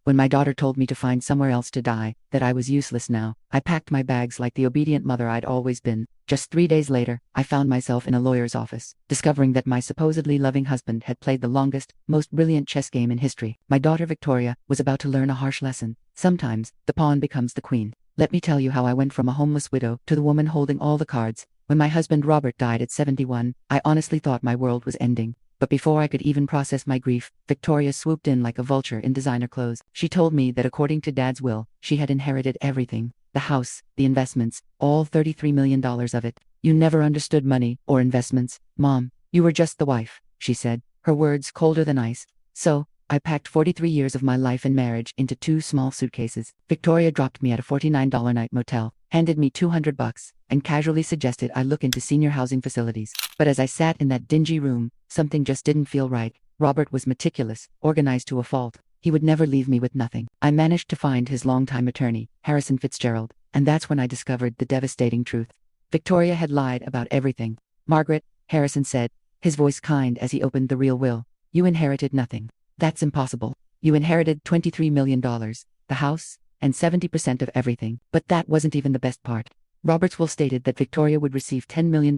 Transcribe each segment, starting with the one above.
When my daughter told me to find somewhere else to die, that I was useless now, I packed my bags like the obedient mother I'd always been. Just 3 days later, I found myself in a lawyer's office, discovering that my supposedly loving husband had played the longest, most brilliant chess game in history. My daughter Victoria was about to learn a harsh lesson. Sometimes, the pawn becomes the queen. Let me tell you how I went from a homeless widow to the woman holding all the cards. When my husband Robert died at 71, I honestly thought my world was ending. But before I could even process my grief, Victoria swooped in like a vulture in designer clothes. She told me that according to Dad's will, she had inherited everything. The house, the investments, all $33 million of it. You never understood money or investments, Mom. You were just the wife, she said, her words colder than ice. So, I packed 43 years of my life and marriage into 2 small suitcases. Victoria dropped me at a $49 night motel, handed me $200, and casually suggested I look into senior housing facilities. But as I sat in that dingy room, something just didn't feel right. Robert was meticulous, organized to a fault. He would never leave me with nothing. I managed to find his longtime attorney, Harrison Fitzgerald, and that's when I discovered the devastating truth. Victoria had lied about everything. Margaret, Harrison said, his voice kind as he opened the real will. You inherited nothing. That's impossible. You inherited $23 million, the house, and 70% of everything. But that wasn't even the best part. Robert's will stated that Victoria would receive $10 million,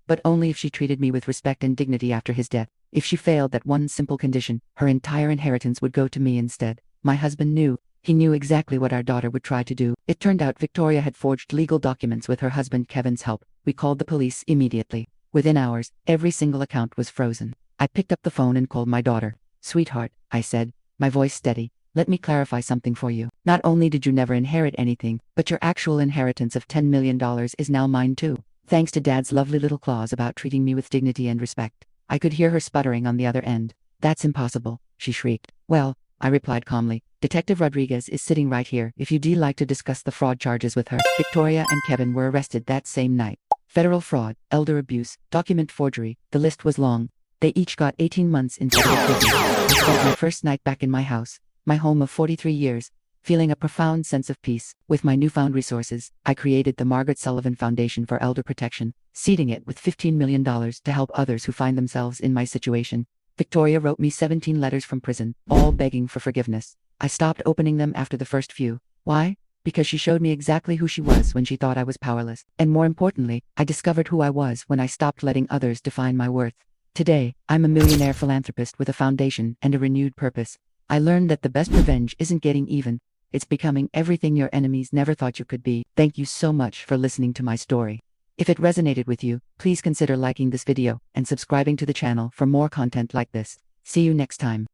but only if she treated me with respect and dignity after his death. If she failed that one simple condition, her entire inheritance would go to me instead. My husband knew. He knew exactly what our daughter would try to do. It turned out Victoria had forged legal documents with her husband Kevin's help. We called the police immediately. Within hours, every single account was frozen. I picked up the phone and called my daughter. Sweetheart, I said, my voice steady. Let me clarify something for you. Not only did you never inherit anything, but your actual inheritance of $10 million is now mine too. Thanks to Dad's lovely little clause about treating me with dignity and respect. I could hear her sputtering on the other end. That's impossible, she shrieked. Well, I replied calmly, Detective Rodriguez is sitting right here if you'd like to discuss the fraud charges with her. Victoria and Kevin were arrested that same night. Federal fraud, elder abuse, document forgery, the list was long. They each got 18 months in federal prison. I spent my first night back in my house, my home of 43 years, feeling a profound sense of peace. With my newfound resources, I created the Margaret Sullivan Foundation for Elder Protection, seeding it with $15 million to help others who find themselves in my situation. Victoria wrote me 17 letters from prison, all begging for forgiveness. I stopped opening them after the first few. Why? Because she showed me exactly who she was when she thought I was powerless. And more importantly, I discovered who I was when I stopped letting others define my worth. Today, I'm a millionaire philanthropist with a foundation and a renewed purpose. I learned that the best revenge isn't getting even. It's becoming everything your enemies never thought you could be. Thank you so much for listening to my story. If it resonated with you, please consider liking this video and subscribing to the channel for more content like this. See you next time.